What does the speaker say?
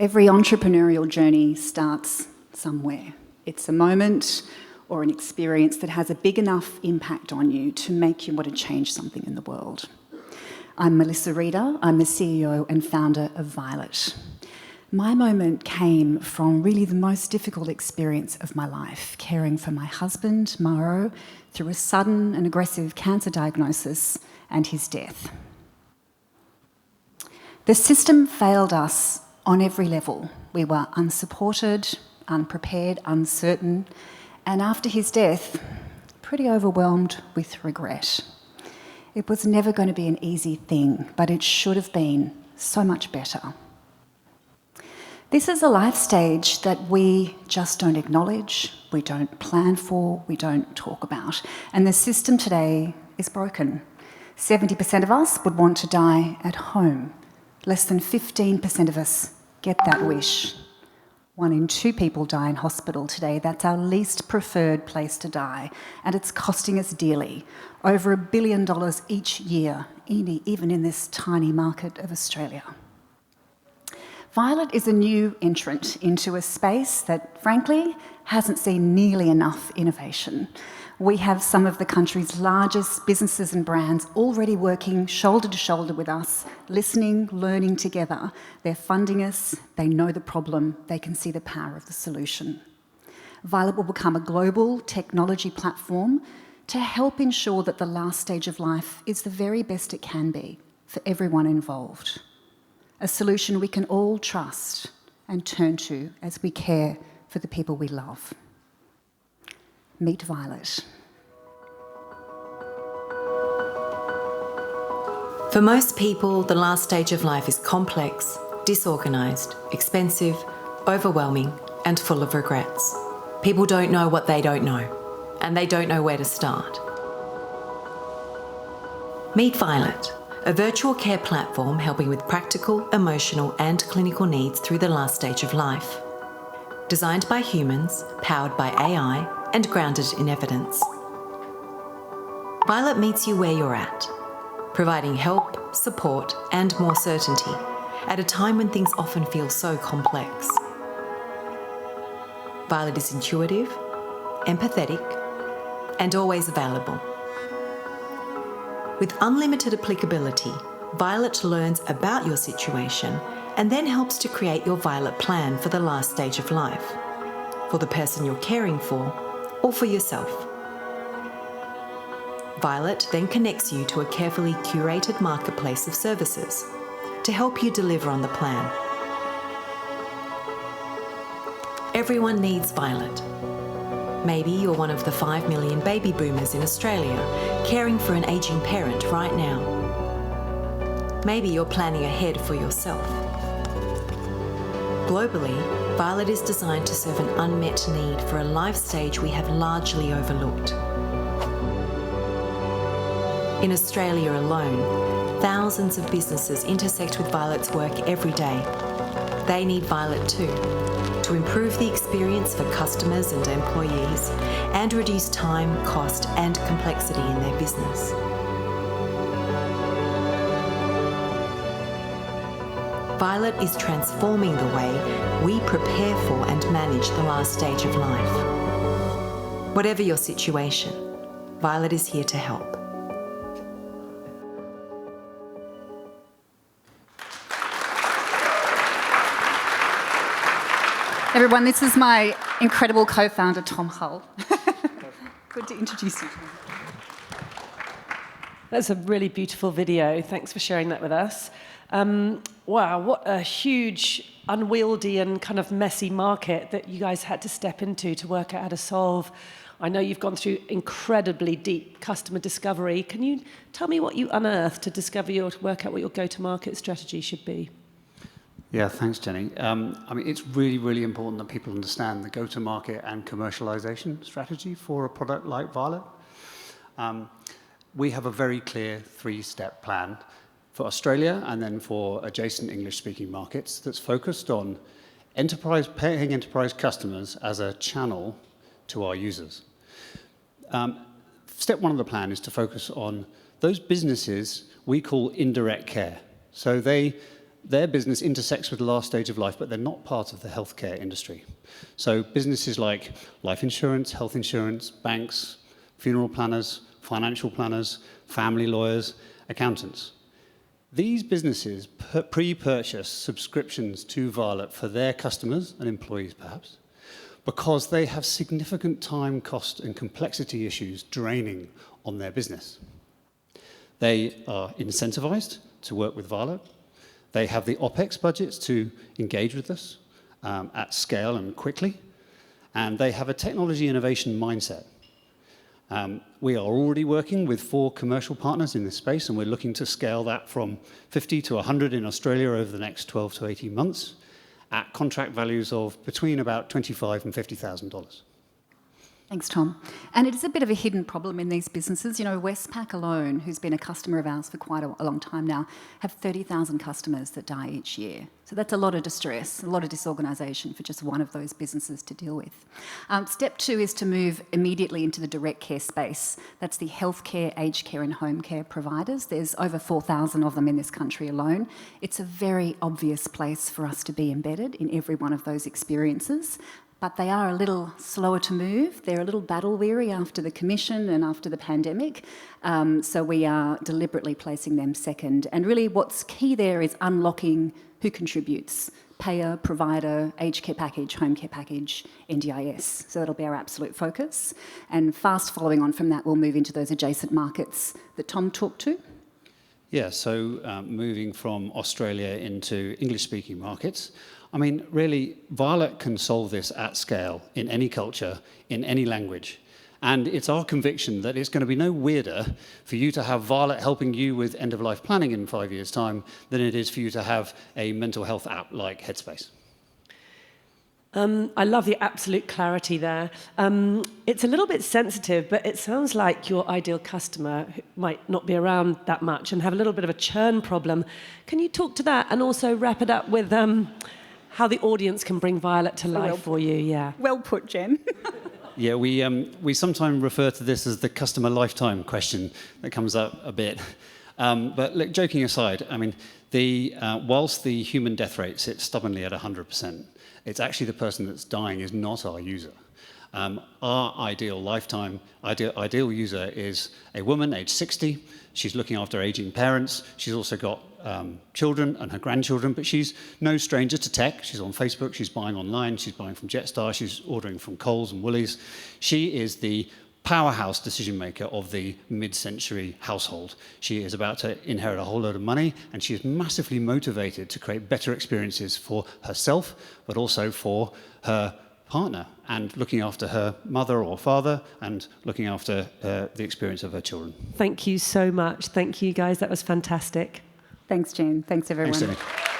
Every entrepreneurial journey starts somewhere. It's a moment or an experience that has a big enough impact on you to make you want to change something in the world. I'm Melissa Reeder. I'm the CEO and founder of Violet. My moment came from really the most difficult experience of my life, caring for my husband, Mauro, through a sudden and aggressive cancer diagnosis and his death. The system failed us on every level. We were unsupported, unprepared, uncertain, and after his death, pretty overwhelmed with regret. It was never going to be an easy thing, but it should have been so much better. This is a life stage that we just don't acknowledge, we don't plan for, we don't talk about. And the system today is broken. 70% of us would want to die at home. Less than 15% of us get that wish. 1 in 2 people die in hospital today. That's our least preferred place to die. And it's costing us dearly. Over $1 billion each year, even in this tiny market of Australia. Violet is a new entrant into a space that, frankly, hasn't seen nearly enough innovation. We have some of the country's largest businesses and brands already working shoulder to shoulder with us, listening, learning together. They're funding us, they know the problem, they can see the power of the solution. Violet will become a global technology platform to help ensure that the last stage of life is the very best it can be for everyone involved. A solution we can all trust and turn to as we care for the people we love. Meet Violet. For most people, the last stage of life is complex, disorganised, expensive, overwhelming, and full of regrets. People don't know what they don't know, and they don't know where to start. Meet Violet, a virtual care platform helping with practical, emotional, and clinical needs through the last stage of life. Designed by humans, powered by AI, and grounded in evidence. Violet meets you where you're at, providing help, support, and more certainty at a time when things often feel so complex. Violet is intuitive, empathetic, and always available. With unlimited applicability, Violet learns about your situation and then helps to create your Violet plan for the last stage of life, for the person you're caring for, or for yourself. Violet then connects you to a carefully curated marketplace of services to help you deliver on the plan. Everyone needs Violet. Maybe you're one of the 5 million baby boomers in Australia caring for an aging parent right now. Maybe you're planning ahead for yourself. Globally, Violet is designed to serve an unmet need for a life stage we have largely overlooked. In Australia alone, thousands of businesses intersect with Violet's work every day. They need Violet too, to improve the experience for customers and employees and reduce time, cost, and complexity in their business. Violet is transforming the way we prepare for and manage the last stage of life. Whatever your situation, Violet is here to help. Everyone, this is my incredible co-founder, Tom Hull. Good to introduce you. That's a really beautiful video. Thanks for sharing that with us. Wow, what a huge, unwieldy and kind of messy market that you guys had to step into to work out how to solve. I know you've gone through incredibly deep customer discovery. Can you tell me what you unearthed to work out what your go-to-market strategy should be? Yeah, thanks, Jenny. It's really, really important that people understand the go-to-market and commercialization strategy for a product like Violet. We have a very clear 3-step plan for Australia and then for adjacent English-speaking markets that's focused on paying enterprise customers as a channel to our users. Step 1 of the plan is to focus on those businesses we call indirect care. So they their business intersects with the last stage of life, but they're not part of the healthcare industry. So businesses like life insurance, health insurance, banks, funeral planners, financial planners, family lawyers, accountants. These businesses pre-purchase subscriptions to Violet for their customers and employees, perhaps, because they have significant time, cost, and complexity issues draining on their business. They are incentivized to work with Violet. They have the OPEX budgets to engage with us at scale and quickly. And they have a technology innovation mindset. We are already working with 4 commercial partners in this space, and we're looking to scale that from 50 to 100 in Australia over the next 12 to 18 months at contract values of between about $25,000 and $50,000. Thanks, Tom. And it is a bit of a hidden problem in these businesses. You know, Westpac alone, who's been a customer of ours for quite a long time now, have 30,000 customers that die each year. So that's a lot of distress, a lot of disorganisation for just one of those businesses to deal with. Step 2 is to move immediately into the direct care space. That's the healthcare, aged care and home care providers. There's over 4,000 of them in this country alone. It's a very obvious place for us to be embedded in every one of those experiences. But they are a little slower to move. They're a little battle-weary after the commission and after the pandemic. So we are deliberately placing them second. And really what's key there is unlocking who contributes: payer, provider, aged care package, home care package, NDIS. So that'll be our absolute focus. And fast following on from that, we'll move into those adjacent markets that Tom talked to. Yeah, so moving from Australia into English-speaking markets, I mean, really, Violet can solve this at scale in any culture, in any language. And it's our conviction that it's going to be no weirder for you to have Violet helping you with end-of-life planning in 5 years' time than it is for you to have a mental health app like Headspace. I love the absolute clarity there. It's a little bit sensitive, but it sounds like your ideal customer might not be around that much and have a little bit of a churn problem. Can you talk to that and also wrap it up with how the audience can bring Violet to life for you? Yeah. Well put, Jen. Yeah, we sometimes refer to this as the customer lifetime question that comes up a bit. But look, joking aside, I mean, whilst the human death rate sits stubbornly at 100%, it's actually the person that's dying is not our user. Our ideal user is a woman aged 60. She's looking after aging parents. She's also got children and her grandchildren, but she's no stranger to tech. She's on Facebook, she's buying online, she's buying from Jetstar, she's ordering from Coles and Woolies. She is the powerhouse decision maker of the mid-century household. She is about to inherit a whole load of money, and she is massively motivated to create better experiences for herself, but also for her partner, and looking after her mother or father, and looking after the experience of her children. Thank you so much. Thank you, guys. That was fantastic. Thanks, Jen. Thanks, everyone. Thanks, Jenny.